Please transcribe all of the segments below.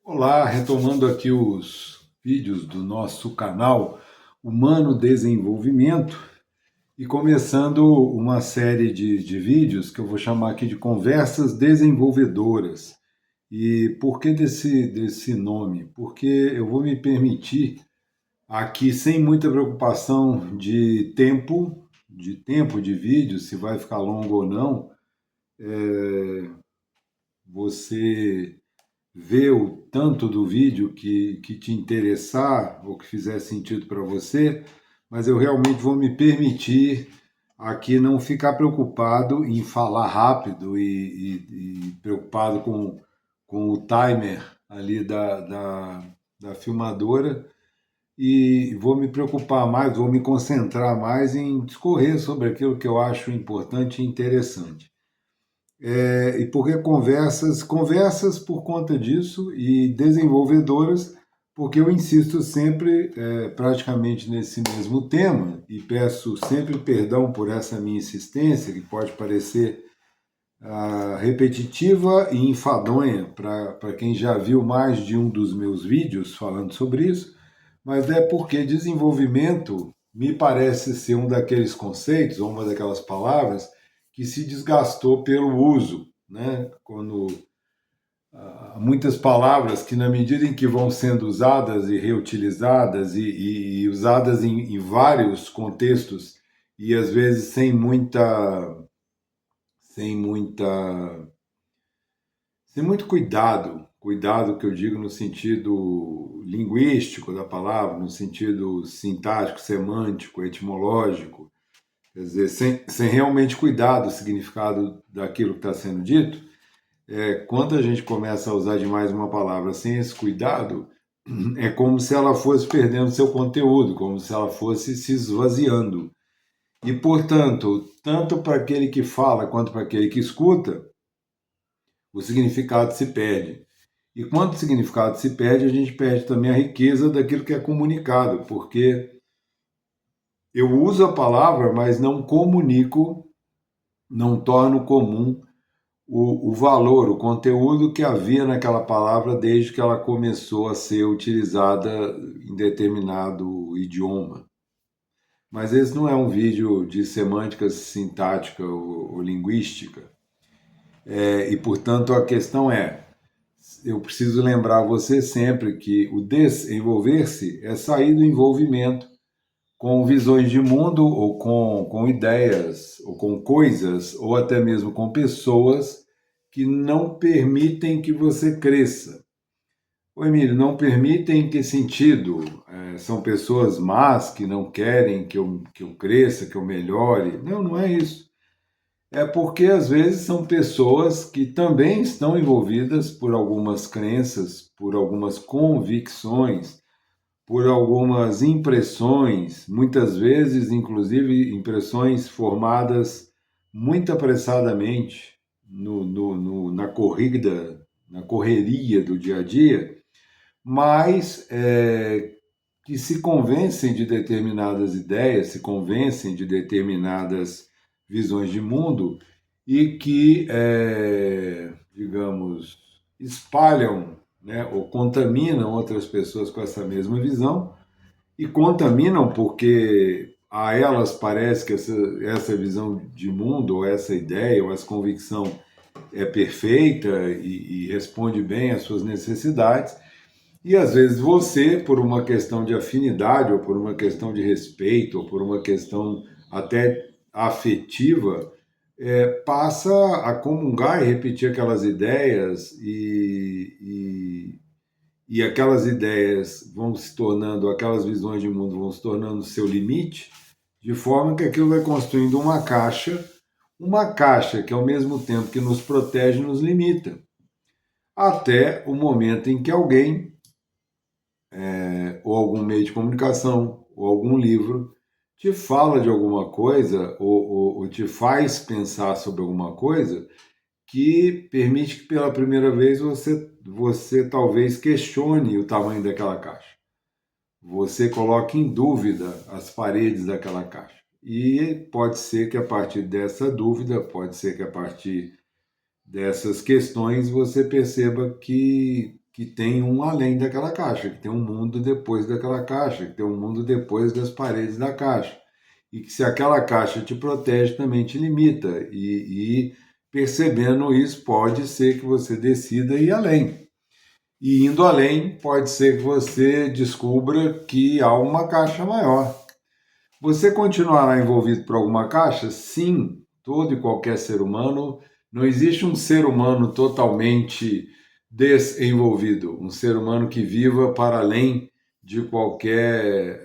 Olá, retomando aqui os vídeos do nosso canal Humano Desenvolvimento e começando uma série de vídeos que eu vou chamar aqui de Conversas Desenvolvedoras. E por que desse nome? Porque eu vou me permitir aqui, sem muita preocupação de vídeo, se vai ficar longo ou não, você ver o tanto do vídeo que te interessar ou que fizer sentido para você, mas eu realmente vou me permitir aqui não ficar preocupado em falar rápido e preocupado com o timer ali da filmadora, e vou me preocupar mais, vou me concentrar mais em discorrer sobre aquilo que eu acho importante e interessante. E por que conversas? Conversas por conta disso e desenvolvedoras, porque eu insisto sempre praticamente nesse mesmo tema e peço sempre perdão por essa minha insistência, que pode parecer repetitiva e enfadonha para quem já viu mais de um dos meus vídeos falando sobre isso, mas é porque desenvolvimento me parece ser um daqueles conceitos, ou uma daquelas palavras, que se desgastou pelo uso, né? Quando há muitas palavras que, na medida em que vão sendo usadas e reutilizadas e usadas em vários contextos, e às vezes sem muita tem muito cuidado, cuidado que eu digo no sentido linguístico da palavra, no sentido sintático, semântico, etimológico, quer dizer, sem realmente cuidar do significado daquilo que está sendo dito. Quando a gente começa a usar demais uma palavra sem esse cuidado, é como se ela fosse perdendo seu conteúdo, como se ela fosse se esvaziando. E, portanto, tanto para aquele que fala quanto para aquele que escuta, o significado se perde. E quando o significado se perde, a gente perde também a riqueza daquilo que é comunicado, porque eu uso a palavra, mas não comunico, não torno comum o valor, o conteúdo que havia naquela palavra desde que ela começou a ser utilizada em determinado idioma. Mas esse não é um vídeo de semântica sintática ou linguística. E, portanto, a questão é, eu preciso lembrar você sempre que o desenvolver-se é sair do envolvimento com visões de mundo ou com ideias, ou com coisas, ou até mesmo com pessoas que não permitem que você cresça. Ô Emílio, não permitem em que sentido? São pessoas más que não querem que eu cresça, que eu melhore? Não, não é isso. É porque às vezes são pessoas que também estão envolvidas por algumas crenças, por algumas convicções, por algumas impressões, muitas vezes, inclusive, impressões formadas muito apressadamente na corrida, na correria do dia a dia, mas que se convencem de determinadas ideias, se convencem de determinadas visões de mundo e que, digamos, espalham, né, ou contaminam outras pessoas com essa mesma visão, e contaminam porque a elas parece que essa visão de mundo, ou essa ideia, ou essa convicção é perfeita e responde bem às suas necessidades, e às vezes você, por uma questão de afinidade, ou por uma questão de respeito, ou por uma questão até afetiva, passa a comungar e repetir aquelas ideias, e aquelas ideias vão se tornando, aquelas visões de mundo vão se tornando seu limite, de forma que aquilo vai construindo uma caixa que ao mesmo tempo que nos protege, nos limita, até o momento em que alguém ou algum meio de comunicação, ou algum livro, te fala de alguma coisa, ou te faz pensar sobre alguma coisa, que permite que pela primeira vez você talvez questione o tamanho daquela caixa. Você coloque em dúvida as paredes daquela caixa. E pode ser que a partir dessa dúvida, pode ser que a partir dessas questões você perceba que tem um além daquela caixa, que tem um mundo depois daquela caixa, que tem um mundo depois das paredes da caixa. E que se aquela caixa te protege, também te limita. E percebendo isso, pode ser que você decida ir além. E indo além, pode ser que você descubra que há uma caixa maior. Você continuará envolvido por alguma caixa? Sim, todo e qualquer ser humano. Não existe um ser humano totalmente desenvolvido, um ser humano que viva para além de qualquer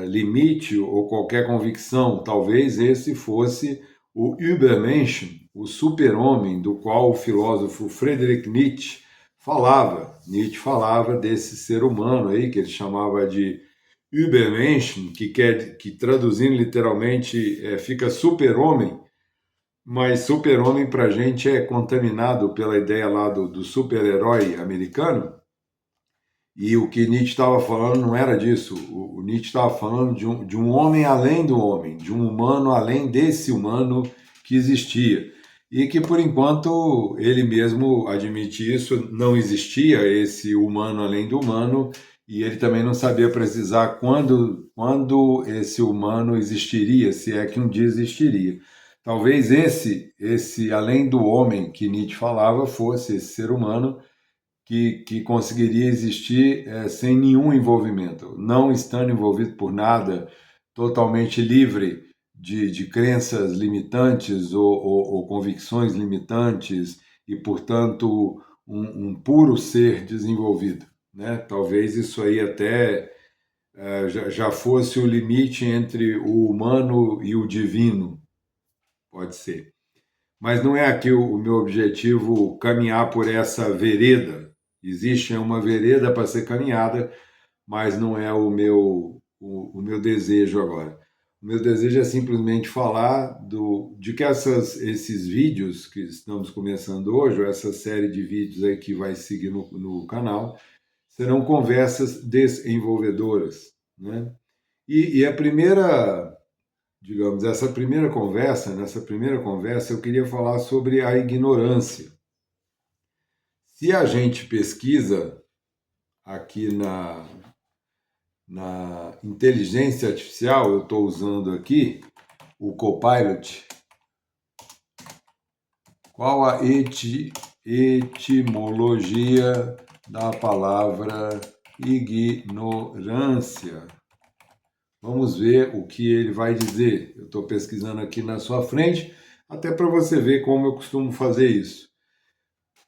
limite ou qualquer convicção. Talvez esse fosse o Übermensch, o super-homem, do qual o filósofo Friedrich Nietzsche falava. Nietzsche falava desse ser humano aí, que ele chamava de Übermensch, que traduzindo literalmente fica super-homem, mas super-homem para a gente é contaminado pela ideia lá do super-herói americano, e o que Nietzsche estava falando não era disso. O Nietzsche estava falando de um homem além do homem, de um humano além desse humano que existia. E que, por enquanto, ele mesmo admite isso, não existia esse humano além do humano, e ele também não sabia precisar quando esse humano existiria, se é que um dia existiria. Talvez esse além do homem que Nietzsche falava fosse esse ser humano que conseguiria existir sem nenhum envolvimento, não estando envolvido por nada, totalmente livre de crenças limitantes ou convicções limitantes e, portanto, um puro ser desenvolvido. Né? Talvez isso aí até já fosse o limite entre o humano e o divino, pode ser. Mas não é aqui o meu objetivo caminhar por essa vereda. Existe uma vereda para ser caminhada, mas não é o meu desejo agora. O meu desejo é simplesmente falar de que esses vídeos que estamos começando hoje, ou essa série de vídeos aí que vai seguir no canal, serão conversas desenvolvedoras. Né? E a primeira, digamos, nessa primeira conversa, eu queria falar sobre a ignorância. Se a gente pesquisa aqui na inteligência artificial, eu estou usando aqui o Copilot, qual a etimologia da palavra ignorância? Vamos ver o que ele vai dizer. Eu estou pesquisando aqui na sua frente, até para você ver como eu costumo fazer isso.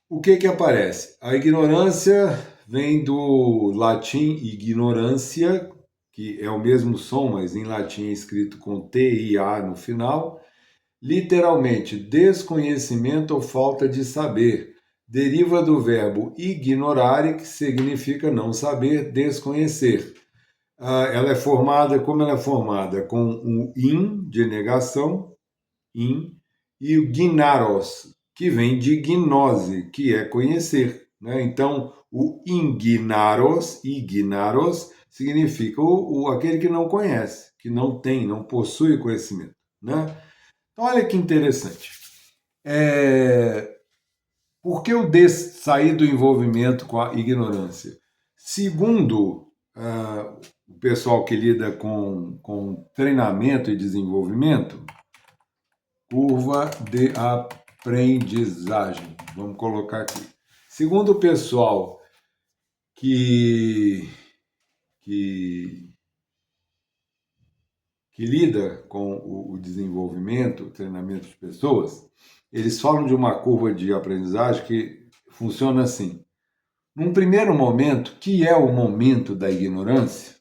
O que aparece? A ignorância vem do latim ignorância, que é o mesmo som, mas em latim é escrito com T-I-A no final. Literalmente, desconhecimento ou falta de saber. Deriva do verbo ignorare, que significa não saber, desconhecer. Ela é formada, como ela é formada? Com um in de negação, in, e o gnaros, que vem de gnose, que é conhecer. Né? Então, o ignaros significa aquele que não conhece, que não tem, não possui conhecimento. Né? Então, olha que interessante. Por que o sair do envolvimento com a ignorância? Segundo o pessoal que lida com treinamento e desenvolvimento, curva de aprendizagem. Vamos colocar aqui. Segundo o pessoal que lida com o desenvolvimento, o treinamento de pessoas, eles falam de uma curva de aprendizagem que funciona assim. Num primeiro momento, que é o momento da ignorância,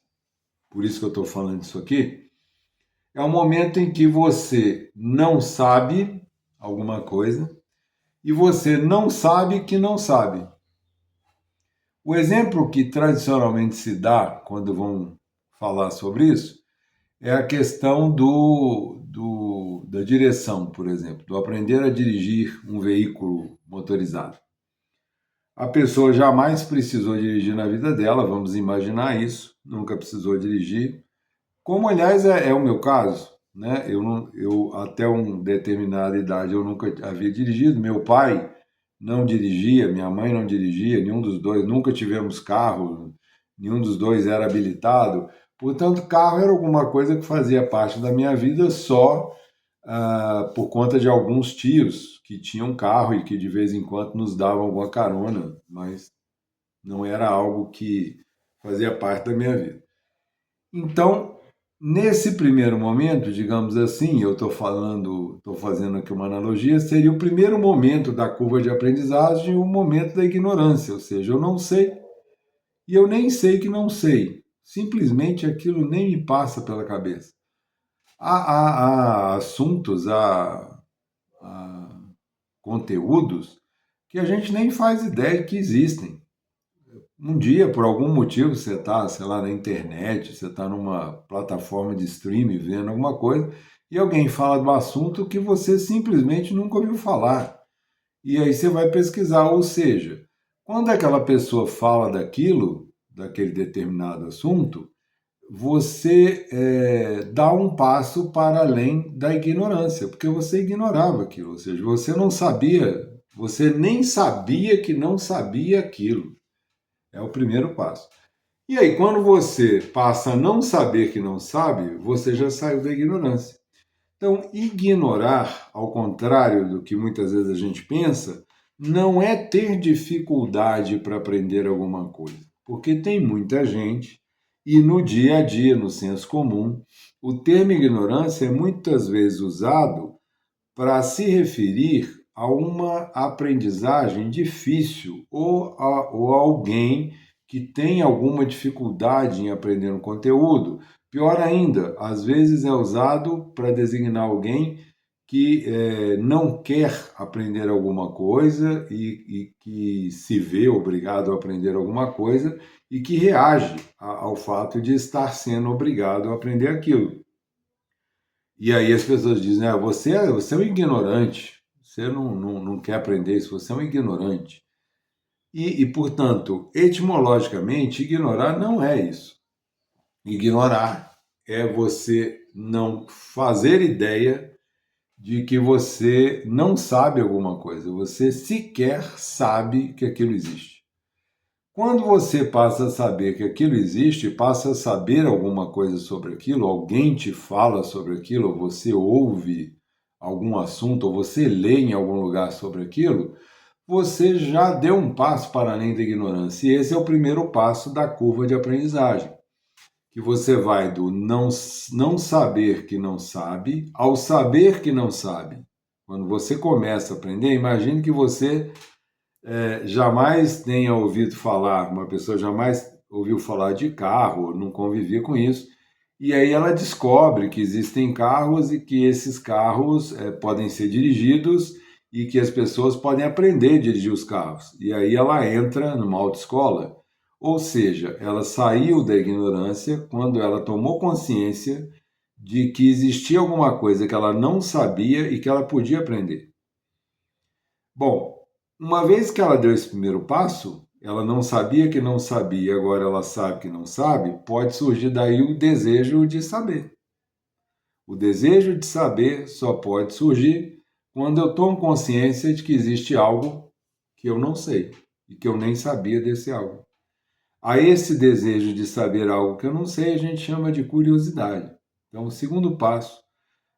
por isso que eu estou falando isso aqui, é o momento em que você não sabe alguma coisa e você não sabe que não sabe. O exemplo que tradicionalmente se dá quando vão falar sobre isso é a questão da direção, por exemplo, do aprender a dirigir um veículo motorizado. A pessoa jamais precisou dirigir na vida dela, vamos imaginar isso, nunca precisou dirigir, como aliás é o meu caso. Né? Eu até uma determinada idade eu nunca havia dirigido. Meu pai não dirigia, minha mãe não dirigia, nenhum dos dois, nunca tivemos carro, nenhum dos dois era habilitado. Portanto, carro era alguma coisa que fazia parte da minha vida só por conta de alguns tios que tinham carro e que de vez em quando nos davam alguma carona, mas não era algo que fazia parte da minha vida. Então, nesse primeiro momento, digamos assim, eu estou fazendo aqui uma analogia, seria o primeiro momento da curva de aprendizagem, o momento da ignorância, ou seja, eu não sei e eu nem sei que não sei. Simplesmente aquilo nem me passa pela cabeça. Há assuntos, há conteúdos que a gente nem faz ideia que existem. Um dia, por algum motivo, você está, sei lá, na internet, você está numa plataforma de streaming vendo alguma coisa e alguém fala do assunto que você simplesmente nunca ouviu falar. E aí você vai pesquisar, ou seja, quando aquela pessoa fala daquilo, daquele determinado assunto, você dá um passo para além da ignorância, porque você ignorava aquilo, ou seja, você não sabia, você nem sabia que não sabia aquilo. É o primeiro passo. E aí, quando você passa a não saber que não sabe, você já saiu da ignorância. Então, ignorar, ao contrário do que muitas vezes a gente pensa, não é ter dificuldade para aprender alguma coisa. Porque tem muita gente, e no dia a dia, no senso comum, o termo ignorância é muitas vezes usado para se referir a uma aprendizagem difícil ou a alguém que tem alguma dificuldade em aprender um conteúdo. Pior ainda, às vezes é usado para designar alguém que não quer aprender alguma coisa e que se vê obrigado a aprender alguma coisa e que reage ao fato de estar sendo obrigado a aprender aquilo. E aí as pessoas dizem, você é um ignorante, você não quer aprender isso, você é um ignorante. Portanto, etimologicamente, ignorar não é isso. Ignorar é você não fazer ideia de que você não sabe alguma coisa, você sequer sabe que aquilo existe. Quando você passa a saber que aquilo existe, passa a saber alguma coisa sobre aquilo, alguém te fala sobre aquilo, ou você ouve algum assunto, ou você lê em algum lugar sobre aquilo, você já deu um passo para além da ignorância. E esse é o primeiro passo da curva de aprendizagem, que você vai do não saber que não sabe ao saber que não sabe. Quando você começa a aprender, imagine que você jamais tenha ouvido falar, uma pessoa jamais ouviu falar de carro, não convivia com isso, e aí ela descobre que existem carros e que esses carros podem ser dirigidos e que as pessoas podem aprender a dirigir os carros. E aí ela entra numa autoescola, ou seja, ela saiu da ignorância quando ela tomou consciência de que existia alguma coisa que ela não sabia e que ela podia aprender. Bom, uma vez que ela deu esse primeiro passo, ela não sabia que não sabia, agora ela sabe que não sabe, pode surgir daí o desejo de saber. O desejo de saber só pode surgir quando eu tomo consciência de que existe algo que eu não sei e que eu nem sabia desse algo. A esse desejo de saber algo que eu não sei, a gente chama de curiosidade. Então, o segundo passo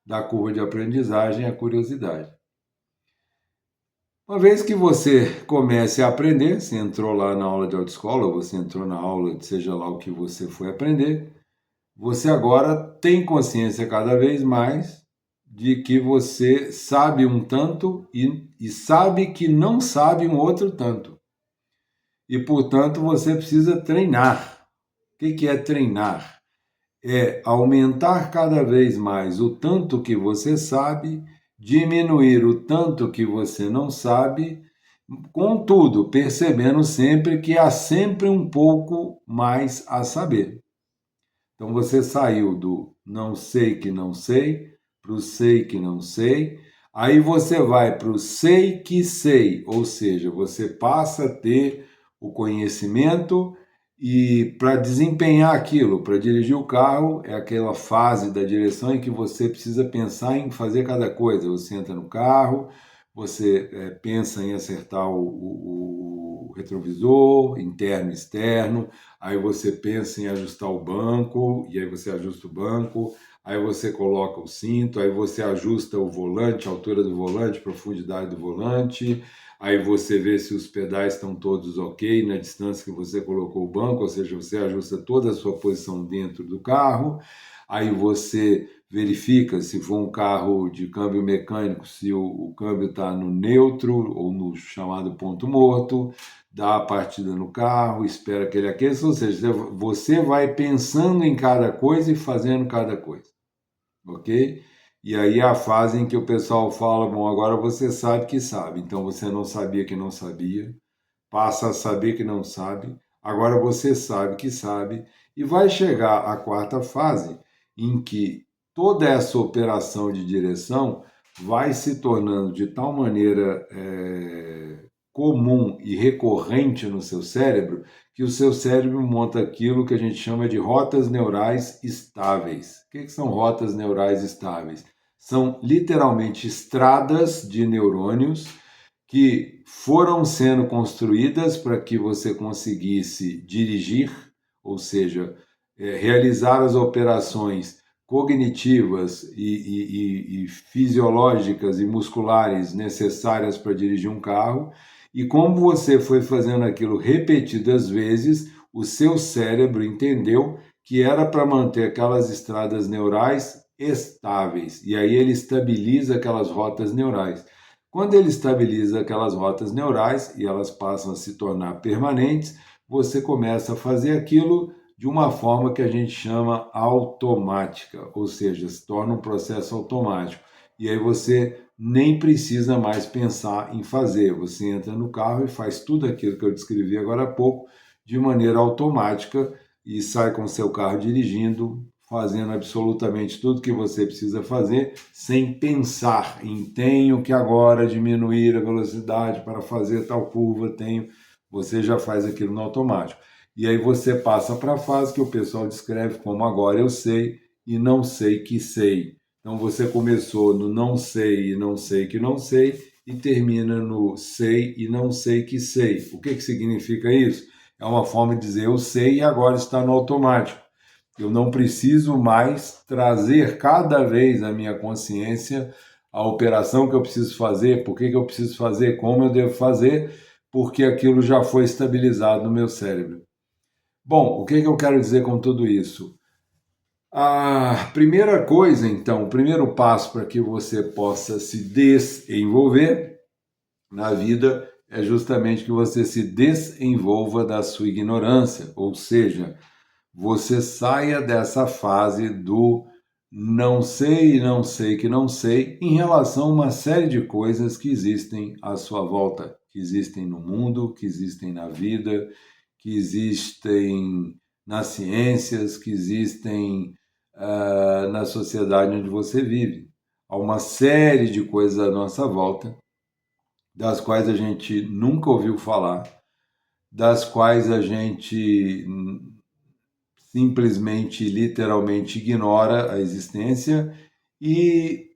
da curva de aprendizagem é a curiosidade. Uma vez que você comece a aprender, você entrou lá na aula de autoescola, ou você entrou na aula de seja lá o que você foi aprender, você agora tem consciência cada vez mais de que você sabe um tanto e sabe que não sabe um outro tanto. E, portanto, você precisa treinar. O que é treinar? É aumentar cada vez mais o tanto que você sabe, diminuir o tanto que você não sabe, contudo, percebendo sempre que há sempre um pouco mais a saber. Então você saiu do não sei que não sei para o sei que não sei, aí você vai para o sei que sei, ou seja, você passa a ter o conhecimento e para desempenhar aquilo, para dirigir o carro, é aquela fase da direção em que você precisa pensar em fazer cada coisa. Você entra no carro, você pensa em acertar o retrovisor, interno e externo, aí você pensa em ajustar o banco, e aí você ajusta o banco, aí você coloca o cinto, aí você ajusta o volante, a altura do volante, profundidade do volante, aí você vê se os pedais estão todos ok na distância que você colocou o banco, ou seja, você ajusta toda a sua posição dentro do carro, aí você verifica se for um carro de câmbio mecânico, se o câmbio está no neutro ou no chamado ponto morto, dá a partida no carro, espera que ele aqueça, ou seja, você vai pensando em cada coisa e fazendo cada coisa, ok? E aí é a fase em que o pessoal fala, bom, agora você sabe que sabe, então você não sabia que não sabia, passa a saber que não sabe, agora você sabe que sabe, e vai chegar a quarta fase, em que toda essa operação de direção vai se tornando de tal maneira comum e recorrente no seu cérebro, que o seu cérebro monta aquilo que a gente chama de rotas neurais estáveis. O que são rotas neurais estáveis? São literalmente estradas de neurônios que foram sendo construídas para que você conseguisse dirigir, ou seja, realizar as operações cognitivas e fisiológicas e musculares necessárias para dirigir um carro. E como você foi fazendo aquilo repetidas vezes, o seu cérebro entendeu que era para manter aquelas estradas neurais estáveis. E aí ele estabiliza aquelas rotas neurais. Quando ele estabiliza aquelas rotas neurais e elas passam a se tornar permanentes, você começa a fazer aquilo de uma forma que a gente chama automática, ou seja, se torna um processo automático. E aí você nem precisa mais pensar em fazer, você entra no carro e faz tudo aquilo que eu descrevi agora há pouco de maneira automática e sai com o seu carro dirigindo, fazendo absolutamente tudo que você precisa fazer, sem pensar em tenho que agora diminuir a velocidade para fazer tal curva, tenho, você já faz aquilo no automático. E aí você passa para a fase que o pessoal descreve como agora eu sei e não sei que sei. Então você começou no não sei e não sei que não sei e termina no sei e não sei que sei. O que significa isso? É uma forma de dizer eu sei e agora está no automático. Eu não preciso mais trazer cada vez à minha consciência a operação que eu preciso fazer, por que eu preciso fazer, como eu devo fazer, porque aquilo já foi estabilizado no meu cérebro. Bom, o que eu quero dizer com tudo isso? A primeira coisa, então, o primeiro passo para que você possa se desenvolver na vida é justamente que você se desenvolva da sua ignorância, ou seja, você saia dessa fase do não sei, não sei que não sei, em relação a uma série de coisas que existem à sua volta, que existem no mundo, que existem na vida, que existem nas ciências, que existem na sociedade onde você vive. Há uma série de coisas à nossa volta, das quais a gente nunca ouviu falar, das quais a gente simplesmente, literalmente ignora a existência e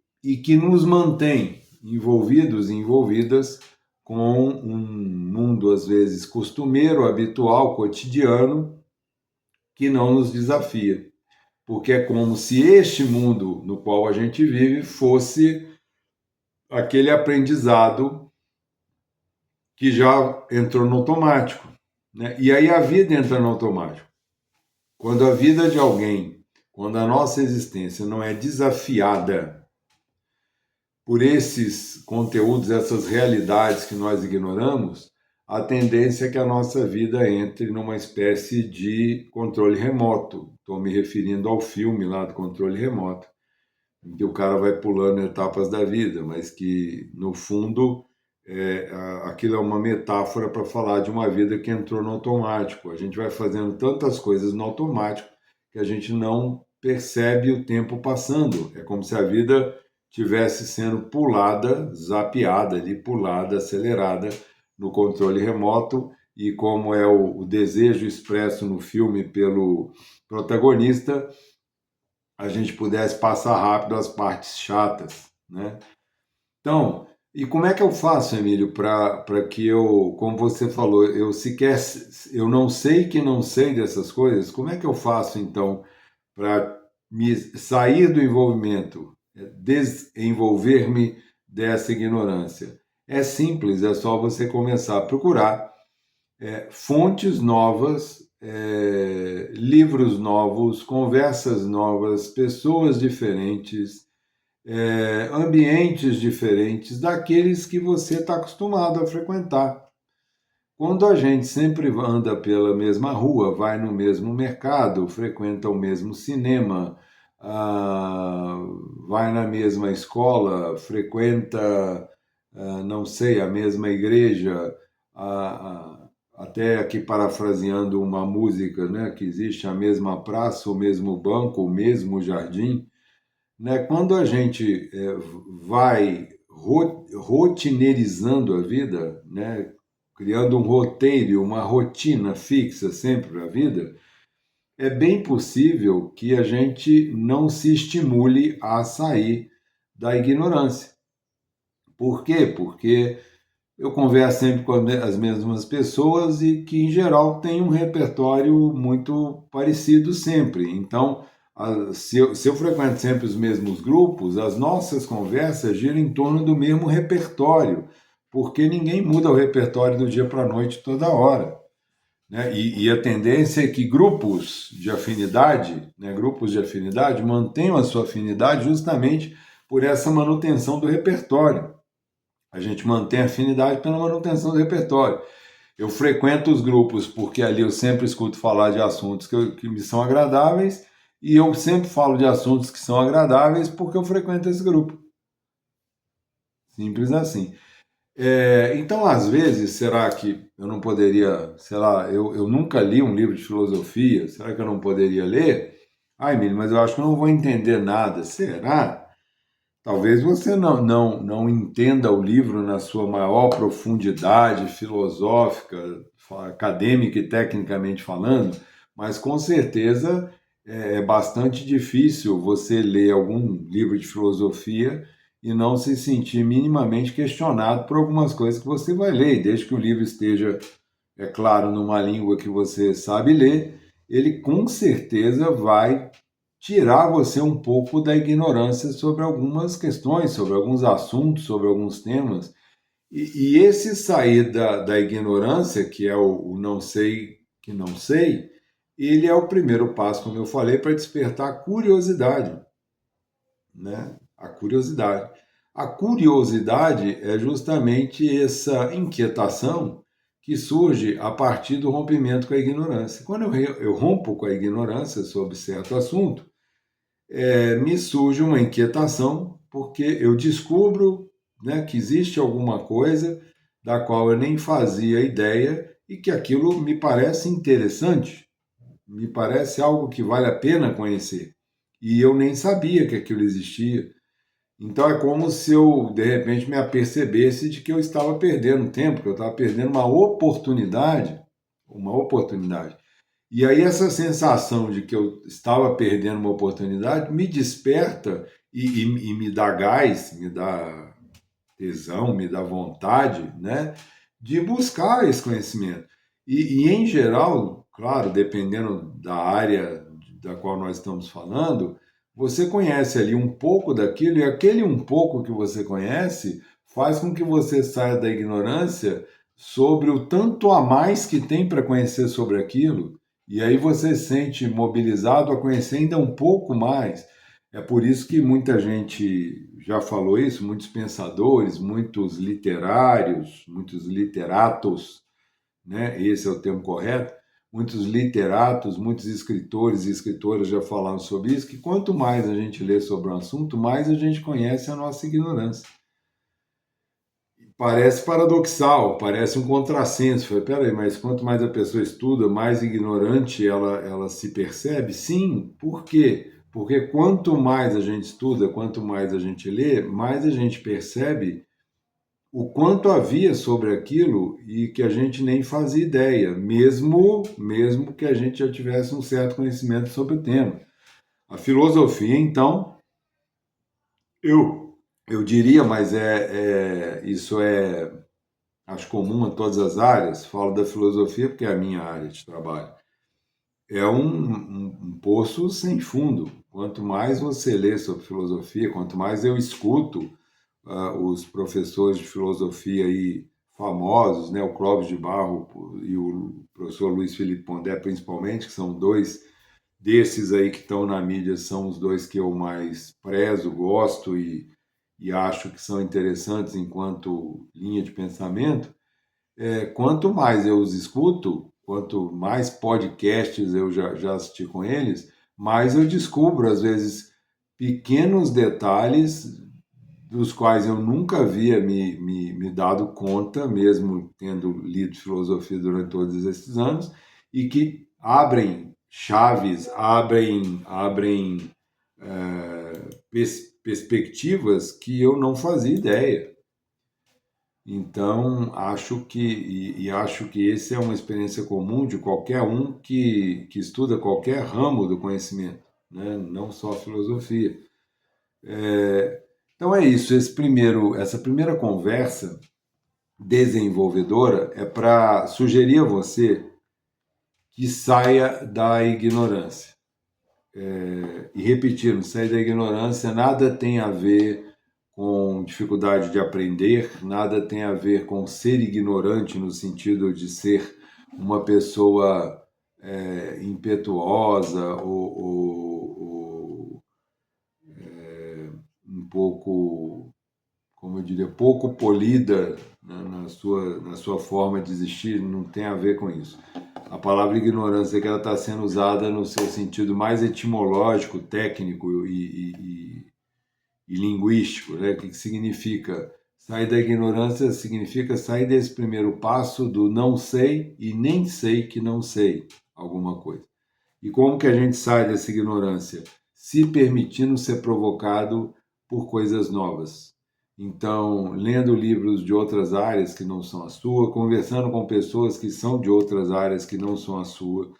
que nos mantém envolvidos e envolvidas com um mundo, às vezes, costumeiro, habitual, cotidiano, que não nos desafia. Porque é como se este mundo no qual a gente vive fosse aquele aprendizado que já entrou no automático, né? E aí a vida entra no automático. Quando a vida de alguém, quando a nossa existência não é desafiada por esses conteúdos, essas realidades que nós ignoramos, a tendência é que a nossa vida entre numa espécie de controle remoto. Estou me referindo ao filme lá do controle remoto, em que o cara vai pulando etapas da vida, mas que, no fundo, aquilo é uma metáfora para falar de uma vida que entrou no automático. A gente vai fazendo tantas coisas no automático que a gente não percebe o tempo passando. É como se a vida tivesse sendo pulada, zapeada ali, pulada, acelerada no controle remoto, e como é o desejo expresso no filme pelo protagonista, a gente pudesse passar rápido as partes chatas, né? Então, E como é que eu faço, Emílio, para que eu, como você falou, eu não sei que não sei dessas coisas, como é que eu faço então para me sair do envolvimento, desenvolver-me dessa ignorância? É simples, é só você começar a procurar fontes novas, livros novos, conversas novas, pessoas diferentes, ambientes diferentes daqueles que você está acostumado a frequentar. Quando a gente sempre anda pela mesma rua, vai no mesmo mercado, frequenta o mesmo cinema, ah, vai na mesma escola, frequenta, não sei, a mesma igreja, até aqui parafraseando uma música, né, que existe a mesma praça, o mesmo banco, o mesmo jardim, né? Quando a gente vai rotineirizando a vida, né? Criando um roteiro, uma rotina fixa sempre para a vida, é bem possível que a gente não se estimule a sair da ignorância. Por quê? Porque eu converso sempre com as mesmas pessoas e que, em geral, tem um repertório muito parecido sempre. Então, se eu frequento sempre os mesmos grupos, as nossas conversas giram em torno do mesmo repertório, porque ninguém muda o repertório do dia para a noite toda hora. Né? E a tendência é que grupos de afinidade mantenham a sua afinidade justamente por essa manutenção do repertório. A gente mantém afinidade pela manutenção do repertório. Eu frequento os grupos porque ali eu sempre escuto falar de assuntos que me são agradáveis e eu sempre falo de assuntos que são agradáveis porque eu frequento esse grupo. Simples assim. Então, às vezes, será que eu não poderia, sei lá, eu nunca li um livro de filosofia, será que eu não poderia ler? Ai, Emílio, mas eu acho que eu não vou entender nada. Será? Talvez você não entenda o livro na sua maior profundidade filosófica, acadêmica e tecnicamente falando, mas com certeza é bastante difícil você ler algum livro de filosofia e não se sentir minimamente questionado por algumas coisas que você vai ler, desde que o livro esteja, é claro, numa língua que você sabe ler, ele com certeza vai tirar você um pouco da ignorância sobre algumas questões, sobre alguns assuntos, sobre alguns temas. E esse sair da ignorância, que é o não sei que não sei, ele é o primeiro passo, como eu falei, para despertar a curiosidade, né? A curiosidade. A curiosidade é justamente essa inquietação que surge a partir do rompimento com a ignorância. Quando eu rompo com a ignorância sobre certo assunto, me surge uma inquietação, porque eu descubro, né, que existe alguma coisa da qual eu nem fazia ideia e que aquilo me parece interessante, me parece algo que vale a pena conhecer. E eu nem sabia que aquilo existia. Então é como se eu, de repente, me apercebesse de que eu estava perdendo tempo, que eu estava perdendo uma oportunidade. E aí essa sensação de que eu estava perdendo uma oportunidade me desperta e me dá gás, me dá tesão, me dá vontade, né, de buscar esse conhecimento. Em geral, claro, dependendo da área da qual nós estamos falando, você conhece ali um pouco daquilo e aquele um pouco que você conhece faz com que você saia da ignorância sobre o tanto a mais que tem para conhecer sobre aquilo, e aí você se sente mobilizado a conhecer ainda um pouco mais. É por isso que muita gente já falou isso, muitos pensadores, muitos literários, muitos literatos, né? Esse é o termo correto. Muitos literatos, muitos escritores e escritoras já falaram sobre isso, que quanto mais a gente lê sobre um assunto, mais a gente conhece a nossa ignorância. Parece paradoxal, parece um contrassenso. Falei, peraí, mas quanto mais a pessoa estuda, mais ignorante ela se percebe? Sim, por quê? Porque quanto mais a gente estuda, quanto mais a gente lê, mais a gente percebe o quanto havia sobre aquilo e que a gente nem fazia ideia, mesmo que a gente já tivesse um certo conhecimento sobre o tema. A filosofia, então, eu eu diria, mas isso acho comum a todas as áreas, falo da filosofia porque é a minha área de trabalho. É um poço sem fundo. Quanto mais você lê sobre filosofia, quanto mais eu escuto os professores de filosofia aí famosos, né, o Clóvis de Barro e o professor Luiz Felipe Pondé, principalmente, que são dois desses aí que estão na mídia, são os dois que eu mais prezo, gosto e acho que são interessantes enquanto linha de pensamento. Quanto mais eu os escuto, quanto mais podcasts eu já assisti com eles, mais eu descubro, às vezes, pequenos detalhes dos quais eu nunca havia me dado conta, mesmo tendo lido filosofia durante todos esses anos, e que abrem chaves, abrem perspectivas que eu não fazia ideia. Então, acho que esse é uma experiência comum de qualquer um que estuda qualquer ramo do conhecimento, né? Não só a filosofia. Então é isso, essa primeira conversa desenvolvedora é para sugerir a você que saia da ignorância. E repetindo, sair da ignorância nada tem a ver com dificuldade de aprender, nada tem a ver com ser ignorante no sentido de ser uma pessoa impetuosa ou um pouco, como eu diria, pouco polida, né, na sua forma de existir, não tem a ver com isso. A palavra ignorância que ela está sendo usada no seu sentido mais etimológico, técnico e linguístico, né? O que significa? Sair da ignorância significa sair desse primeiro passo do não sei e nem sei que não sei alguma coisa. E como que a gente sai dessa ignorância? Se permitindo ser provocado por coisas novas. Então, lendo livros de outras áreas que não são a sua, conversando com pessoas que são de outras áreas que não são a sua,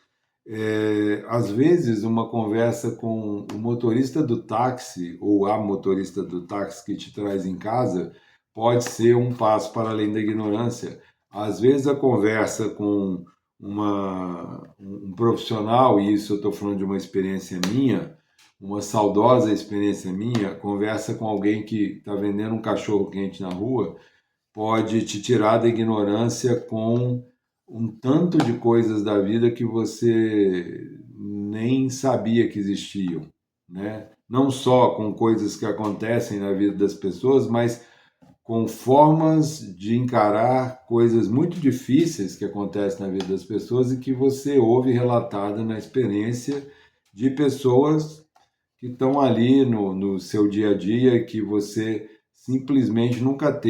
às vezes, uma conversa com o motorista do táxi ou a motorista do táxi que te traz em casa pode ser um passo para além da ignorância. Às vezes, a conversa com um profissional, e isso eu estou falando de uma experiência minha, uma saudosa experiência minha, conversa com alguém que está vendendo um cachorro quente na rua, pode te tirar da ignorância com um tanto de coisas da vida que você nem sabia que existiam, né? Não só com coisas que acontecem na vida das pessoas, mas com formas de encarar coisas muito difíceis que acontecem na vida das pessoas e que você ouve relatada na experiência de pessoas que estão ali no seu dia a dia, que você simplesmente nunca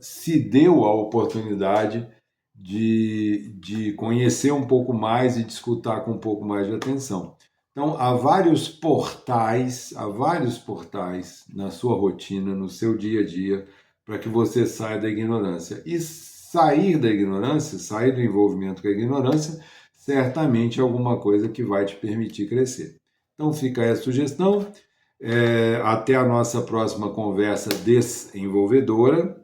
se deu a oportunidade de conhecer um pouco mais e de escutar com um pouco mais de atenção. Então, há vários portais na sua rotina, no seu dia a dia, para que você saia da ignorância. E sair da ignorância, sair do envolvimento com a ignorância, certamente é alguma coisa que vai te permitir crescer. Então, fica aí a sugestão. Até a nossa próxima conversa desenvolvedora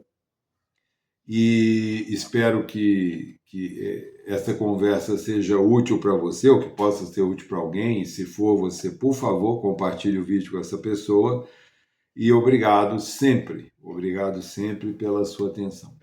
e espero que essa conversa seja útil para você ou que possa ser útil para alguém. E se for você, por favor, compartilhe o vídeo com essa pessoa. E obrigado sempre pela sua atenção.